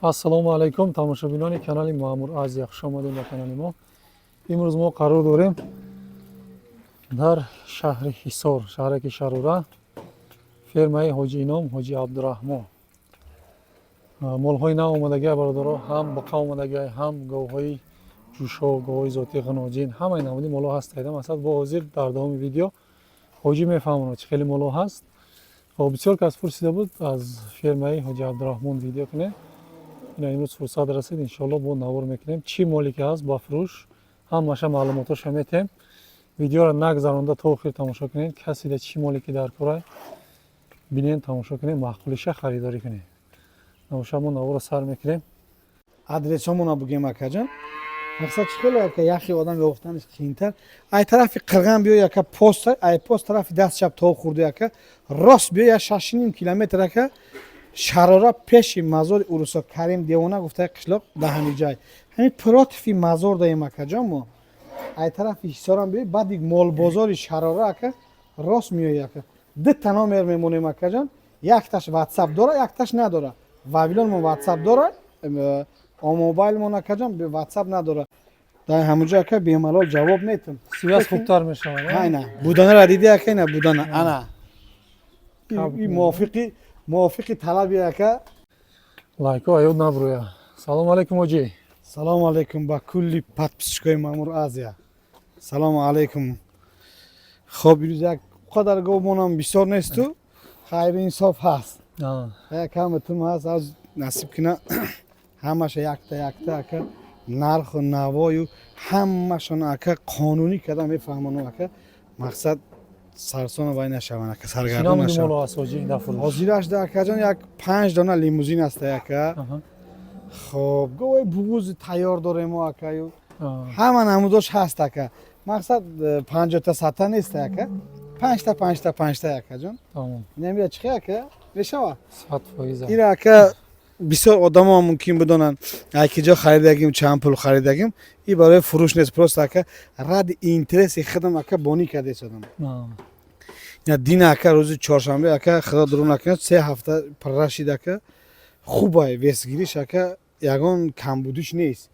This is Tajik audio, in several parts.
ассалому алайкум тамошобинони канали Маъмур Азия, хуш омадед ба канали мо. Имрӯз мо қарор дорем дар шаҳри Ҳисор, шаҳраки Шарура, фермаи ҳоҷи Ином, ҳоҷи Абдураҳмон. молҳои нав омадагиа бародаро, ҳам бақа омадагиа, ҳам говҳои ҷӯшҳо, говҳои зоти ғаноҷин, ҳамаи навъи молҳо ҳастаида. Масалан бо ҳозир дар давоми видео ҳоҷӣ мефаҳмонад чӣ хеле молҳо ҳаст. бисёр кас пурсида буд аз фермаи ҳоҷи Абдураҳмон видео кунем. имрӯз фурсат расид, иншоалло бо навор мекунем чӣ моле ки ҳаст ба фурӯш, ҳамаша маълумоташа метем. видеоро нагзаронда то охир тамошо кунед, касида чӣ моле ки дар кора бинем, тамошо кунем, маъқулиша харидорӣ кунем. намоша мо наворро сар мекунем. адресомона бугем акаҷон. мақсад чӣ хеле ака яхи одам ёфтанаш қиинтар. ай тарафи қирған биё яка пост, ай пост тарафи даст чап то хурди ака. рост биё я 6.5 километр ака. Шарора пеши мазори Уруса Карим Девона гуфта қишлоқ да ҳамин ҷай. ҳамин против мазор даем акаҷон мо. ай тарафи Ҳисорам биё баъд мол бозори Шарора ака рост миёи ака. ду та номер мемонем акаҷон. якташ WhatsApp дора, якташ надора. Вавилон мо WhatsApp дора. мобайл мон акаҷон WhatsApp надора. дар ҳамунҷа ака бемалол ҷавоб метам. связ хубтар мешавад. айна буданара диди ака, ина будана ана. и мувофиқи талаби ака. лайко аёд набурӯя. салому алайкум ҳоҷӣ. салому алайкум ба кулли подписчикои Маъмур Азия. салому алайкум. хоб ирӯз як қадар говмонам бисёр несту, хайру инсоф ҳаст. якаматум ҳаст, аз насиб кина ҳамаша якта ака нарху навою ҳамашон ака қонунӣ када мефаҳмонам ака. мақсад сарсона вай нашаванд ака, саргардон нашаванд. ҳозираш да акаҷон як 5 дона лимузин аста ака. хоб гӯи буғузи тайёр дорем ака, ҳама намудош ҳаст ака. мақсад 50 та сата нест ака, 5 та акаҷон. намира чӣ ака мешава 100%. ира ака бисёр одамо мумкин будонанд яки ҷо харидагим, чанд пул харидагим, и барои фурӯш нест, просто ака ради интереси худам ака бонӣ карда шудам. я дина ака рӯзи чоршанбе ака худо дурӯғ накунад 3 ҳафта паррашид ака хубай весгириш ака ягон камбудиш нест.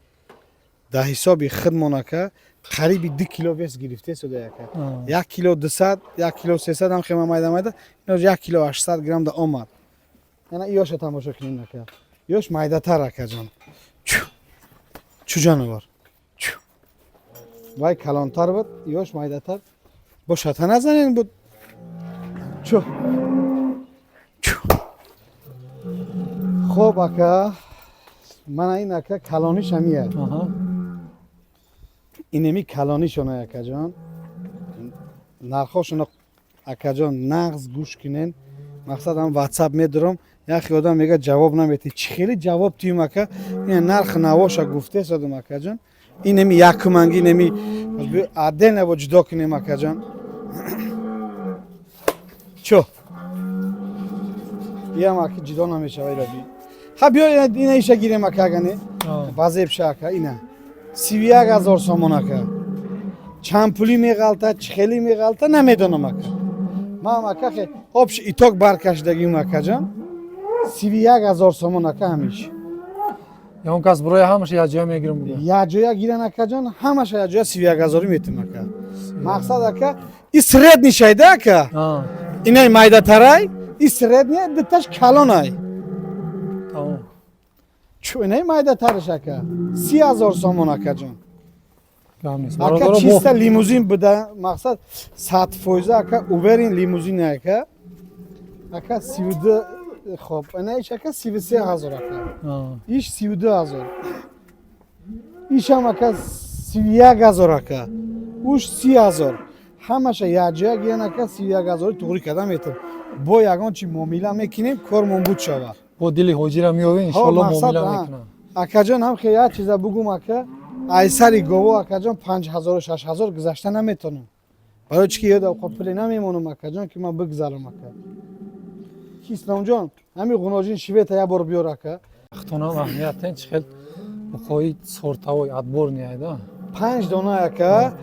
дар ҳисоби худмон ака қариби 2 кило вес гирифта шуда ака. 1 кило 200, 1 кило 300 ҳам хема майда 1 кило 800 грамм да омад. яна ёша тамошо кунед ака. ёш майдатар акаҷон. чу ҷанавар. вай калонтар буд, ёш майдатар. бо шата назанен буд. чу. хоб ака мана ин ака калонишам ия. инеми калонишона акаҷон. нархошона акаҷон нағз гӯш кунен. мақсад ҳам WhatsApp медорам, яхи одам мега ҷавоб наметӣ. чӣ хеле ҷавоб тиюм ака. ин нарх навоша гуфте садам акаҷон. инеми 1 манги, инеми адена бо ҷудо кунем акаҷон. чо иам аки ҷудо намешава ираби. ха биё ина иша гирем ака агане. базебша ака ина 31000 сомон ака. чанд пули меғалта, чӣ хеле меғалта намедонам ака. ман ака хе обши иток баркашдагим акаҷон 31000 сомон ака ҳамиш. ягон кас буроя ҳамаша якҷоя мегирам буга. якҷоя гиран акаҷон, ҳамаша якҷоя 31000 метим ака. мақсад ака и средни шайда ака. инай майдатарай, и средни диташ калонай. тамом. чу инай майдатараш ака 30000 сомон акаҷон. гамнес. ака чиста лимузин буда, мақсад 100% ака уберин лимузин ака. ака 32 хоб, инайш ака 33000 ака. иш 32000. ишам ака 31000 ака. уш 30000. ҳамаша якҷоя гиран ака 31000 туғри карда метавон. бо ягон чи муомила мекунем, кор монбуд шавад. бо дили ҳоҷира меёвем, иншоалло муомила мекунам. акаҷон ҳам хе як чиза бугум ака. айсари гово акаҷон 5000 6000 гузашта наметонам. барои чӣ ки ёда пуле намемонам акаҷон ки ман бигзарам ака. исламҷон ҳамин ғуноҷин шивета як бор биёр ака. ахтонам аҳамиятен чӣ хел буқои сортавои адбор неайда. 5 дона ака.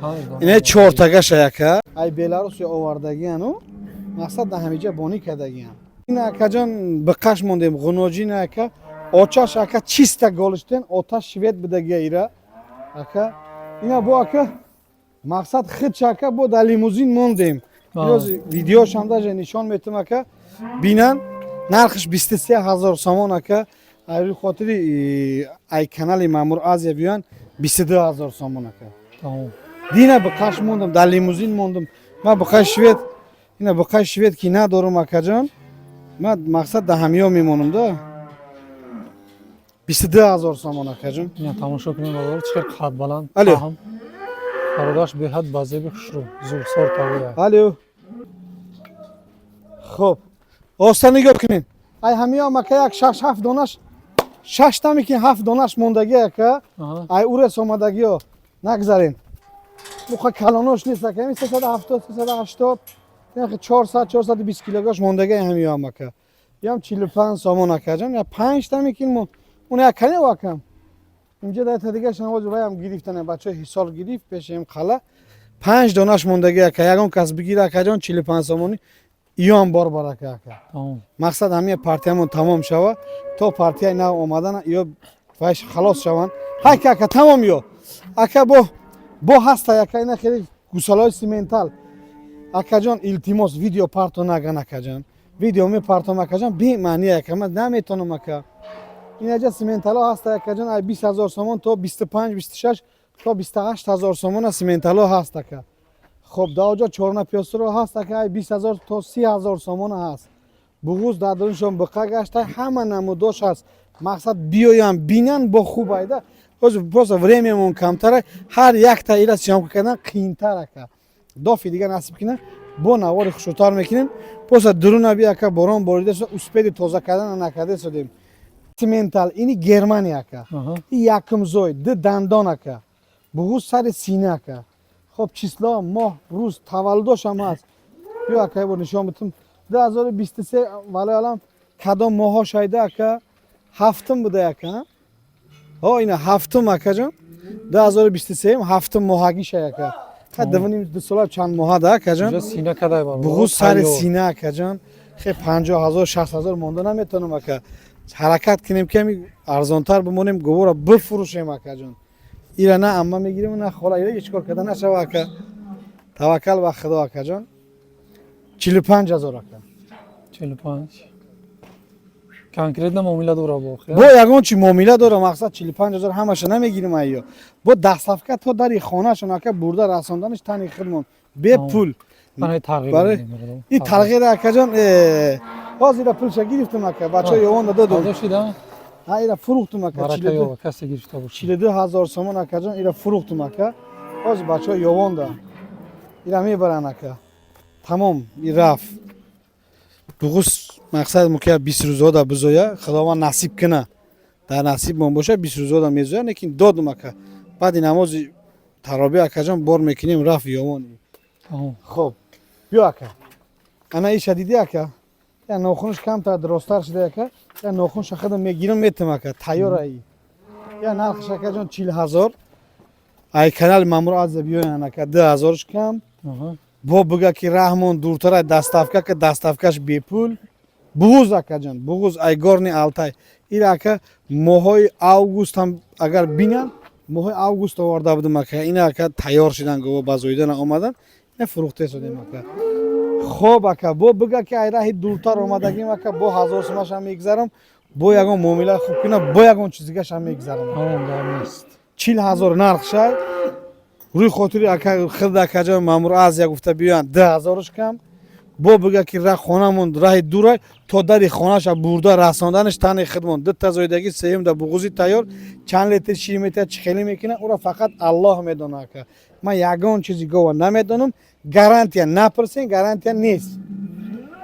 ина 4 тагаша ака. ай беларус ё овардагияну. мақсад да ҳамиҷа бонӣ кардагиян. ин акаҷон ба қаш мондем ғуноҷин ака Oçaş aka çista golüşten otaş şivet bidagi ira. Aka ina bu aka maksat hiç aka bu da limuzin mondayım. Biraz video şamda je nişan metim aka. Binan narxış 23,000 somon aka. Ayrı xotiri ay kanali Mamur Aziya biyan 22,000 somon aka. Tamam. Dina bu kaş mondum da limuzin mondum. Ma bu kaş şivet ina bu kaş şivet ki na doğru makacan. Ma maksat da hamiyo mimonum da. 22,000 somon akacan. Ya tamosha kunем бозор чиқар қад баланд. Алло. Фаҳм. Бародарш беҳад базеби хушрӯ. Зулсор тавия. Алло. Xo'p. Ostani gap qiling. Ay hamiyo maka yak 6-7 donash 6 ta mikin 7 donash mondagi aka. Aha. Ay ure somadagi yo. Nagzarin. Bu qa kalonosh nest aka. 370 380. Yani 420 kilogash mondagi hamiyo maka. Yam 45 somon akacan. Ya 5 ta mikin mon. Uni akane vakam. اینجا در دیگه شما جویم گرفتن بچه حساب گرفت پیشم خاله 5 دانش موندگی که یگان کس بگیره که جان 45 سومونی ایام بار که Tamam. مقصد همه پارتیمون تمام شوه تو پارتی نه اومدن یا فاش خلاص شوند های که تمام یو اکه بو هسته یکه اینا خیلی گوسالای سیمنتال اکه جان التیماس ویدیو پارتو نگن اکه جان ویدیو می پارتو مکه جان بی معنی اکه من نمیتونم اکه اینجا سیمنتالا هست که جان 20,000 سومون تا 25 26 تا 28,000 سومون سیمنتالا هست که خب داوجا چورنا پیاسرو هست که 20,000 تا 30,000 سومون هست بغوز دادنشون بقا گشته همه نموداش هست مقصد بیایم بینن با خوب ایده باز وریممون کمتره هر یک تا ایره سیام کردن قیمتره که دافی دیگه نصیب کنه با نوار خوشتر میکنیم باز درون بیا که باران باریده شد اسپیدی تازه کردن نکرده شدیم سیمنتال اینی گرمانیا که این یکم زوی دندان که بغوز سر سینه که خب چیسلا ماه روز تولدش هم هست بیا که با نشان بتم 2023 ولی الان کدام ماه شایده که هفتم بوده که ها اینا هفتم اکا جان 2023 هفتم ماهگی شایده که دوونیم دو سال چند ماه ده که جان سینه کدای بار بغوز سر سینه که جان خیلی 50,000 60,000 مونده نمیتونم که حرکت کنیم که ارزانتر بمونیم گوارا بفروشیم اکا جان ایره نه اما میگیریم نه خاله ایره هیچ کار کده نشوه اکا توکل به خدا اکا جان 45,000 اکا 45 کنکریت معامله داره با با یگان چی معامله داره مقصد 45,000 همش نمیگیریم ایو با دستافکه تو در خانه شون اکا برده رساندنش تنی خودمون به پول برای تغییر برای این تغییر اکا جان باز ایره پولش گرفتم اکا بچه یوان دادم داشتیدم ها ایره فروختم اکا برای یو کسی گرفته باشه 42,000 سومون اکا جان ایره فروختم اکا باز بچه یوان دا ایره میبرن اکا تمام این رفت بغوز مقصد مکه 20 روزه دا بزویا خداوند نصیب کنه در نصیب من باشه 20 روزه دا میزویا لیکن دادم اکا بعد نماز تراویح اکا جان بار میکنیم رفت یوان خب بیا اکا انا این شدیدی اکا یا ناخونش کم تا درستر شده اکا یا ناخونش خودم میگیرم میتم اکا تیار ای یا نرخش اکا جان 40,000 ای کانال مامور از بیاین اکا 10,000 کم با بگه که رحمان دورتر دستافکه که دستافکش بی پول بغوز اکا جان بغوز ای گارنی آلتای این اکا ماهای آگوست هم اگر بینن ماهای آگوست آورده بودم اکا این اکا تیار شدن گوه بازویدن آمدن نه فروخته شدیم اکا خوب اکا با بگه که ای راهی دورتر آمدگیم اکا با 1,000 سومش هم میگذارم با یگان معامله خوب کنه با یگان چیزیگش هم میگذارم 40,000 نرخ شای روی خاطری اکا خرد اکا جان مامور از یا گفته بیان 10,000ش کم با بگه که راه خانمون راه دوره تا در خانهش برده رساندنش تن خدمون دو تا زایدگی سیم دا بغوزی تیار چند لیتر شیر میتر چخیلی میکنه او را فقط الله میدونه که من یگان چیزی گوه نمیدونم گارانتیا نپرسین گارانتیا نیست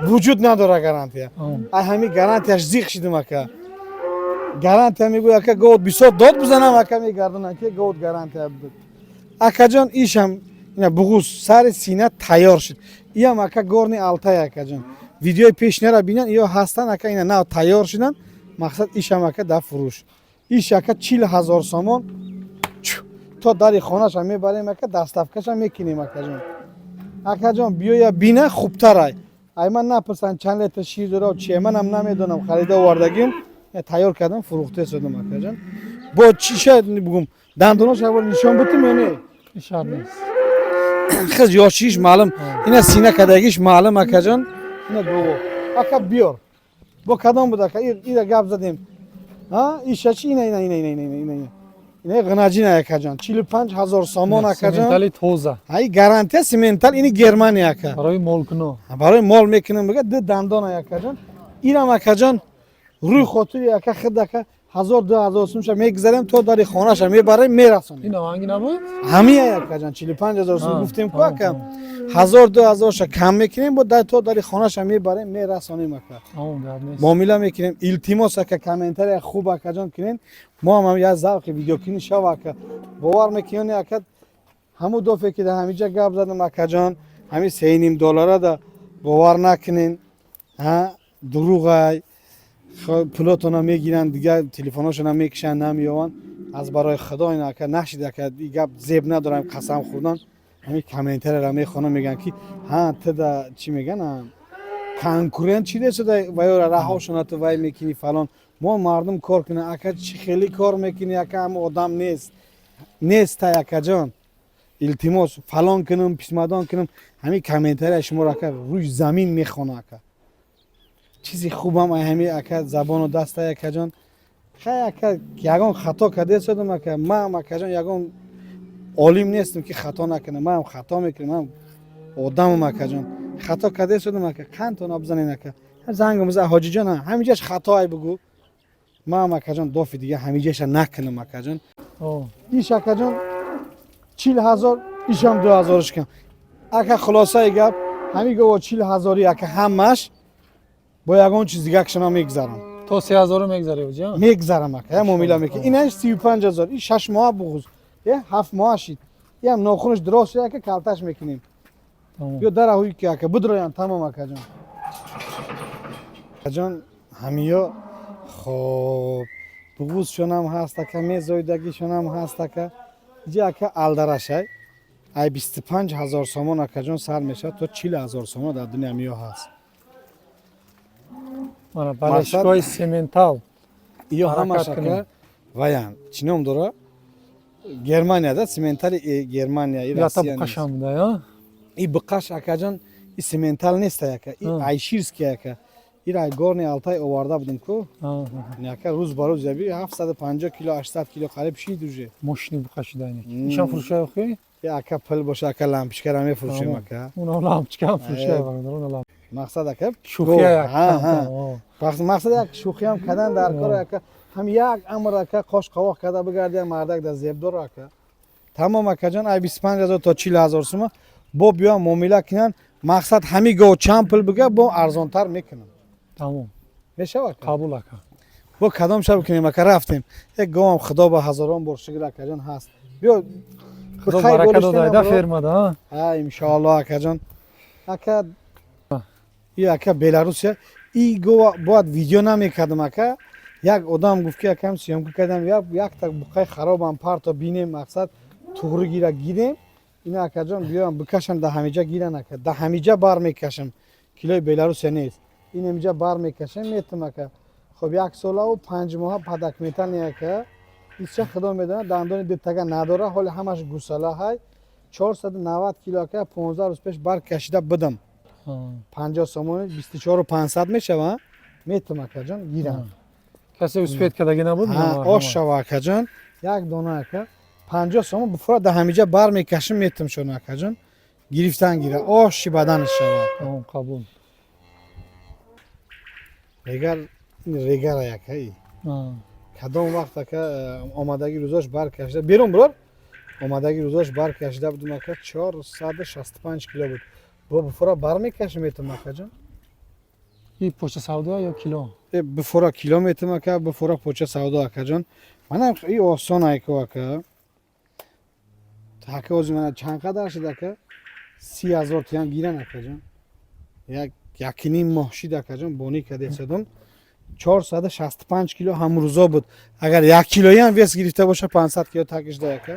وجود نداره گارانتیا ای همین گارانتیاش زیخ شدیم که گارانتیا میگوید که گود بسیار داد بزنم اکا میگردونن که گود گارانتیا بود اکا جان ایشم بغوز سر سینه تیار شد یا اکا گورنی آلتای اکا جان ویدیوی پیش نرا بینن یا هستن اکا اینا نه تیار شدن مقصد ایشم اکا دا فروش ایش اکا 40,000 سومون تا داری خانهش هم میبریم اکا دستافکش هم میکنیم اکا جان بیا یا بینه خوبتر ای من نپرسن چند لیتر شیر داره و چیه من هم نمیدونم خریده وردگیم تیار کردم فروخته شدم اکاجان با چی شاید بگم دندوناش اول نشان بدم یا نه اشار نیست. خز یاشیش معلوم اینا سینه کدگیش معلوم اکاجان اینا گو اکا بیار با کدام بود اکا اینا گپ زدیم ها ایشا چی اینا غناجین اکاجان 45000 سامان اکاجان سیمنتالی توزه. های گارانتی سیمنتال اینی گرمانی اکا برای مولکنو. برای مال میکنم بگه ده دندان اکاجان اینا اکاجان روی خاطر اکا خد اکا 1000-2000 سومش میگذارم تو داری خونه‌ش میبره میرسونی این آهنگ نبود؟ همین اکاجان 45000 سوم گفتیم کو اکا 1000-2000 ش کم میکنیم با در تو داری خونه‌ش میبره میرسونیم اکا درد نیست. معامله میکنیم التماس اکا کامنتر خوب اکاجان کنین ما هم یه ذوق ویدیو کنی شو اکا باور میکنی اکا همو دو فکر ده همیجا گپ زدم اکاجان همین $3.5 ده باور نکنین ها دروغای پلاتونا میگیرن دیگه تلفناشون هم میکشن نمیوان از برای خدا اینا که نشیده که دیگه زیب ندارم قسم خوردن همین کامنتر را میخونم میگن که ها تدا چی میگن کنکورنت چی شده و یا رهاشون تو وای میکنی فلان ما مردم کار کنه اکا چی خیلی کار میکنی اکا هم آدم نیست اکا جان التماس فلان کنم پیشمدان کنم همین کامنتر شما را که روی زمین میخونه اکا چیزی خوبم همین اکا زبان و دست اکا جان خیلی اکا یگان خطا کرده شدم اکا من اکا جان یگان عالم نیستم که خطا نکنم من هم خطا میکنم من آدمم اکا جان خطا کرده شدم اکا کانتون ابزنین اکا زنگ مزه حاجی جان همینجاش خطایی بگو من اکا جان دو دیگه همینجاش نکنم اکا جان ایش اکا جان 40000 ایشم 2000ش کم اکا خلاصه گپ همین گو 40000 اکا همش با یگان چیز دیگه کشنا میگذارم تو 3000 میگذاری اوجی ها؟ میگذارم اکا معامله میکنه اینش 35000 این 6 ماه بغوز 7 ماه شید یه هم ناخونش دراز شده که کلتش میکنیم یا در هوی که اکا بدرویان تمام اکا جان اکا جان همیا خوب بغوزشون هم هست اکا میزایدگیشون هم هست اکا اینجا اکا الدرشه ای 25000 سامان اکا جان سر میشه تو 40000 سامان در دنیا همیا هست بالشگاه سیمنتال یا همش اکا ویان چینم داره گرمانیادا سیمنتال گرمانیا یا تا بقشم ده یا این بقش اکا جان این سیمنتال نیست اکا این ایشیرسکی اکا این ای گورنی آلتای آورده بودم کو اکا روز با روز جبی 750 کیلو 800 کیلو قریب شی دوجه ماشینی بقشیده اینک ایشان فروشه خوی یا اکا پل باشه اکا لامپشکر هم فروشیم اکا اون لامپشکر فروشه اون مقصد اکا شوخی یک مقصد یک شوخی هم کردن در کار اکا هم یک امر اکا قاش قواق کرده بگردیم مردک در زیب دور اکا تمام اکا جان ای 25000 تا 40000 سوم با بیا معامله کنن مقصد همین گو چمپل بگه با ارزانتر میکنن تمام میشه اکا قبول اکا با کدام شب کنیم اکا رفتیم یک گو هم خدا به هزاران بار شکر اکا جان هست بیا خدا برکت داده فرما ده ان شاء الله اکا جان اکا این اکا بلاروسیه ای گو باید ویدیو نمیکردم اکا یک آدم گفت که اکا سیام کردم یک تا بقای خرابم پارتا بینیم مقصد توغری گیریم اینا اکا جان بیام بکشم ده همیجا گیرن اکا ده همیجا بار میکشم کیلوی بلاروس نیست این همیجا بار میکشم میتونم اکا خب یک ساله و 5 ماه پدک میتن اکا ایچه خدا میدونه دندون دیتگا نداره حال همش گوساله های 490 کیلو اکا 15 روز پیش بار کشیده بدم 50 سومون 24500 میشه میتونم اکا جان گیرم کسی اسپید کدگی نبود آش شوا اکا جان یک دونه اکا 50 سومون بفرا ده همیجا بار میکشم میتونم شون اکا جان گرفتن گیره آشی بدنش شوا قبول ریگر اکا ای کدام وقت اکا آمدگی روزاش بار کشیده بیرون برار آمدگی روزاش بار کشیده بودم اکا 465 کیلو بود با بفرا بار میکشم میتونم اکا جان این پوچه سودا یا کیلو بفرا کیلو میتونم اکا بفرا پوچه سودا اکا جان من این آسان اکا اکا تاکه اوزی من چند قدر شد اکا 30000 تیان گیرن اکا جان یکی ماه شید اکا جان بونی کده شدم 465 کیلو هم روزا بود اگر 1 کیلویی هم ویس گرفته باشه 500 کیلو تاکش ده اکا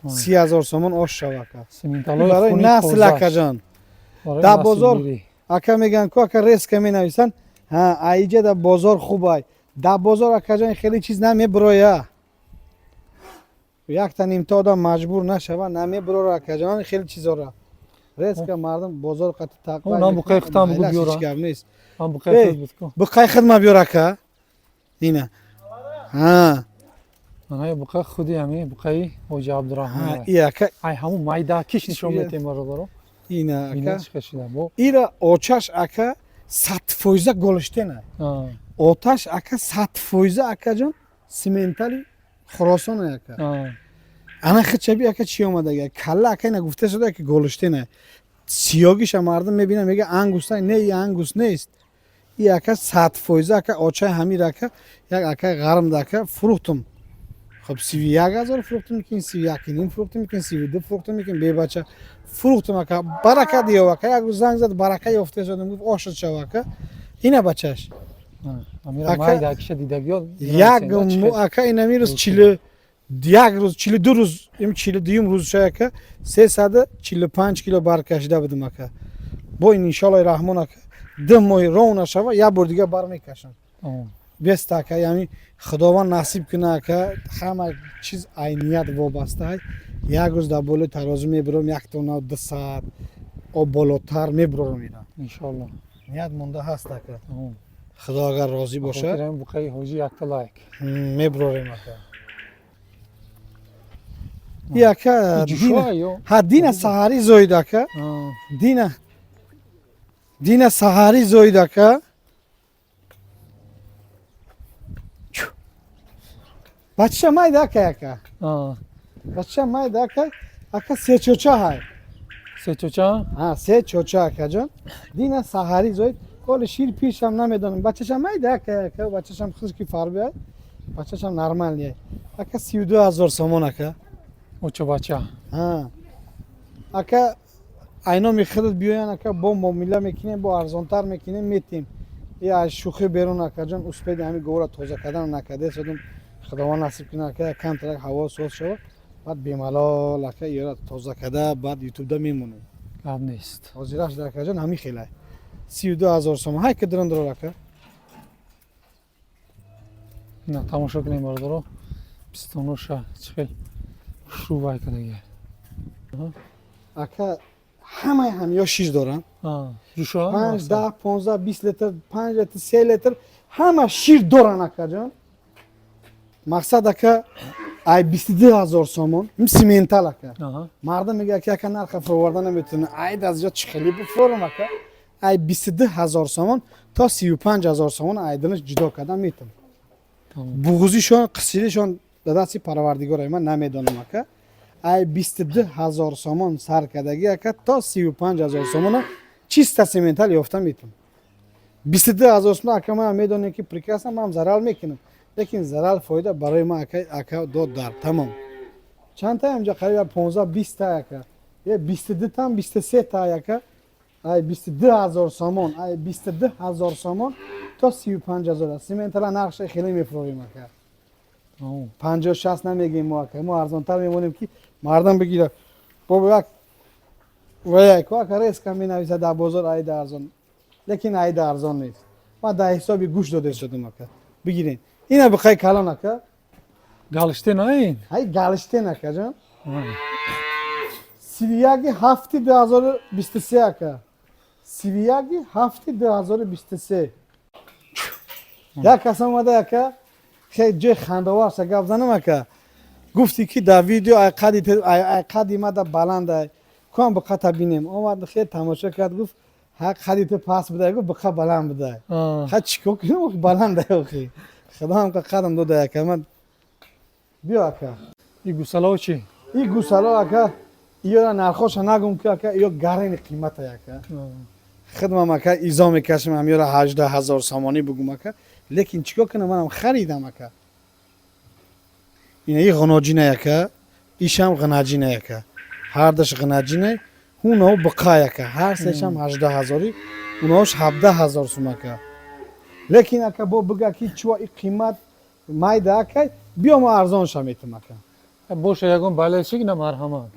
30000 سومن آش شو اکا برای نسل اکا جان در بازار اکا میگن که اکا ریسک می نویسن ها ایجا در بازار خوب های در بازار اکجان خیلی چیز نمیبروه. یک تا نیم تا آدم مجبور نشوه نمیبروه اکجان خیلی چیزا را. ریس که مردم بازار قطع تقوی اون هم بقیه ختم بود بیارن. هم بقیه بود کن. بقیه خدمه بیاره که اینه. ها. من بقیه خودی همی بقیه حاج عبدالرحمن. این که ای همون مایده کش نشون میتیم برادرو. اینه که. کشیده بو. ایرا آتش اکه 100% گلشته نه. آتش اکه 100% اکه جان سیمنتالی خراسان اکه. انا خچبی اکه چی اومده گه کلا اکه نگفته شده که گلشته نه. سیاگیش مردم میبینه میگه انگوسته نه این انگوس نیست. این اکه 100% اکه آچه همی رکه یک اکه گرم دکه فروختم. خب 31,000 فروختم میکنین 31,500 فروختم میکنین 32 فروختم میکنین به بچه فروختم اکه برکه دیو اکه یک روز زنگ زد برکه یافته شدم گفت آشد شو اکه اینه بچهش امیرا مایده کشه دیده بیاد یک اکه این امیروز 42 روز ام 42 روز شده که 345 کیلو بر کشیده بدم اکه با این انشالله رحمان اکه 10 ماه راه نشوه یک بار دیگه بر میکشم بیست اکه یعنی خداوند نصیب کنه که همه چیز عینیت وابسته است یک روز در بالای ترازو میبرم 1 تن 200 او بالاتر میبرم میرم انشالله نیت مونده هست که خدا اگر راضی باشه خاطرم بقیه حاجی یک لایک میبرم اکه ها دین سحری زویده که دین سحری زویده که بچه مایده که بچه مایده که اکه 3 چوچه های 3 چوچه؟ ها 3 چوچه اکه جان دین سحری زوید کل شیر پیش هم نمیدونم بچه‌ش مایده که بچه‌ش هم خیلی فرق بیاد بچه‌ش هم نرمالیه اکه 32,000 سومون اکه اوچه بچه ها اکه اینا میخرد بیاین اکه با معامله میکنیم با ارزانتر میکنیم میتیم یا از شوخی بیرون اکه جان اسپید همین گورا تازه کردن نکرده شدم خداوند نصیب کنه که کم ترک هوا سوز شد بعد بیملال اکه یا تازه کرده بعد یوتیوب ده میمونه کم نیست حاضرش در که جان همین خیلی 32,000 سوم های که درن درو اکه نه تماشا کنیم برادرو 29 شه چخیل شروع بای کنه اکه همه هم یا شیر دارن جوشا 5 10 15 20 لیتر 5 لیتر 3 لیتر همه شیر دارن اکه جان مقصد اکه ای 22,000 سومون این سیمنتال اکه مردم میگه که اکه نرخ فروردن نمیتونه ای از جا چخیلی بفروشم اکه ای 22,000 سومون تا 35,000 سومون ای دنش جدا کردن میتونم بغوزیشون قصیرشون دستی پروردگار من نمیدونم اکه ای 22,000 سومون سر کردگی اکه تا 35,000 سومون چیست سیمنتال یافته میتونم 22,000 سومون اکه من میدونم که پریکاسم هم ضرر میکنم لیکن ضرر فایده برای ما اکه داد در تمام چند تا اینجا قریب 15 20 تا اکه یه 22 تا 23 تا اکه ای 22,000 سومون ای 22,000 سومون تا 35,000 سیمنتال نقش خیلی میفروشیم اکه 50 60 نمیگیم ما که ما ارزانتر میمونیم که مردم بگیره بابا یک که ریس کم مینویسه در بازار عید ارزان لیکن عید ارزان نیست ما در حسابی گوش داده شدیم که بگیرین اینه بخوای کلان که گالشته نه این های گالشته نه که جان سیویاگی هفته 2023 که سیویاگی هفته 2023 یک کس اومده که خیلی جای خندوار شد گفت زنم که گفتی که در ویدیو قدی ما در بلنده کام بقیه بینیم اومد خیلی تماشا کرد گفت قدیت پاس بده گفت بقیه بلند بده خیلی چیکار کنیم بلنده اخی خدا هم که قدم داده که من بیا که این گوسالا چی؟ این گوسالا که اینا نرخوش نگم که یا گرین قیمت که خدمم که ایزا میکشم هم یا 18,000 سومانی بگم که لیکن چیکار کنم منم خریدم که این غناجینه که ایش هم غناجینه که هر دش غناجینه اونو بقایه که هر سهش هم 18,000 اوناش 17,000 سوم که لیکن که با بگه که چوا این قیمت مایده که بیا ما ارزان شمیتم که باشه یکم بالا شکن مرحمت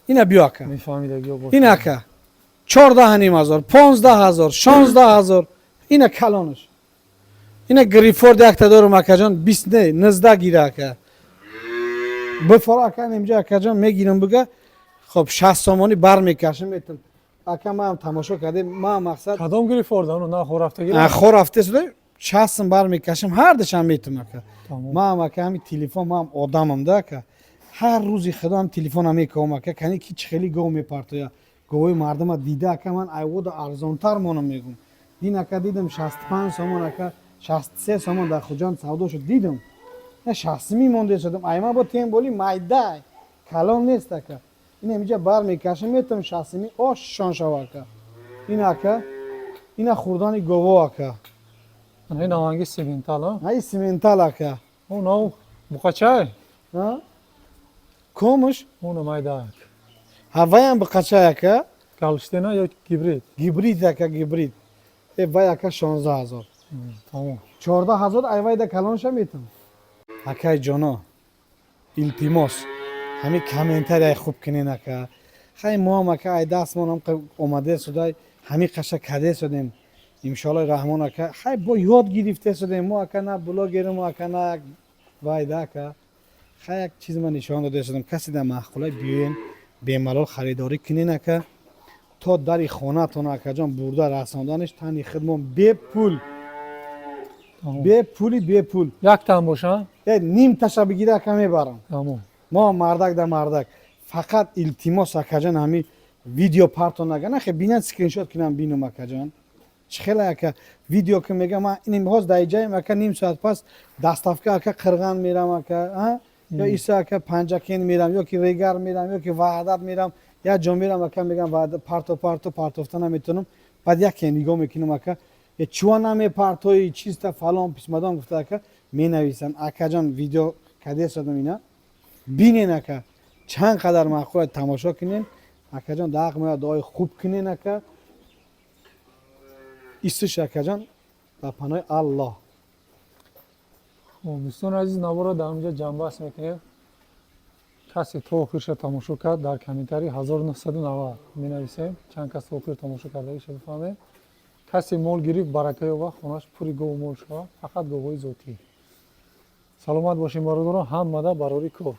اینا بیا که میفهمیده بیا باشه اینا که 14,500 15,000 16,000 اینا کلانش اینا گریفورد یک تا دارم اکا جان 20 نه 19 گیره اکا بفر اکا اینجا اکا جان میگیرم بگه خب 60 سامانی بر میکشم میتونم اکا ما هم تماشا کردیم ما مقصد کدام گریفورد اونو نه خورفتگی خور رفته شده 60 بر میکشم هر دشم میتونم اکا تمام ما هم اکا همین تلفن ما هم آدمم ده اکا هر روزی خدا هم تلفن هم میکنم اکا کنی کی خیلی گو میپرتویا گوی مردم دیده اکا من ایوود ارزانتر مونم میگم دین اکا دیدم 65 سامان اکا 63 سامان در خوجان سودا شد دیدم نه 60 میمونده شدم ایما با تیم بولی مایده کلام نیست اکا این اینجا بر میکشم میتونم 60 می آش شان شو اکا این اکا اینا خوردانی گوو اکا این نوانگی سیمنتال ها های سیمنتال اکا اونو بقچه ها کومش اونو مایداک هوای هم بقچه اکا کالشتینا یا گیبرید گیبرید اکا گیبرید ای وای اکا 16000 تمام 14000 ایوای ده کلانش میتونم اکای جانا التماس همین کامنتری خوب کنین اکا خیلی ما هم اکا ای دست ما هم اومده شده همین قشنگ کده شدیم انشالله رحمان اکا خیلی با یاد گرفته شدیم ما اکا نه بلاگرم اکا نه وای ده اکا خیلی یک چیز من نشان داده شدم کسی در محقوله بیاین بیملال خریداری کنین اکا تا در خانه تون اکا جان برده رساندنش تنی خدمت به پول به پولی به پول یک تن باشه نیم تاشا بگیره اکا میبرم تمام ما مردک در مردک فقط التماس اکا جان همین ویدیو پارتو نگه نه خیلی بینن سکرین شات کنم بینم اکا جان خیلی اکا ویدیو که میگم من این باز دایجایم اکا نیم ساعت پس دستافکه اکا قرغان میرم اکا یا ایسا اکا پنجاکین میرم یا که ریگر میرم یا که وحدت میرم یا جا میرم اکا میگم وحدت پارتوفتن نمیتونم بعد یکی نگاه میکنم اکا یه چوان همه پارتوی چیز تا فلان پیسمدان گفته اکا می نویسن اکا جان ویدیو کده شدم اینا بینین اکا چند قدر معقول تماشا کنین اکا جان داغ میاد دعای خوب کنین اکا ایستش اکا جان با پناه الله دوستان عزیز نوار را در اینجا جنبست میکنیم کسی تا آخرش تماشا کرد در کامنتری 1990 می نویسیم چند کس تا آخر تماشا کرده ایش بفهمه کسی مول گرفت برکه و خونش پوری گو مول شد فقط گوهای ذاتی سلامت باشیم برادران هم مده براری کار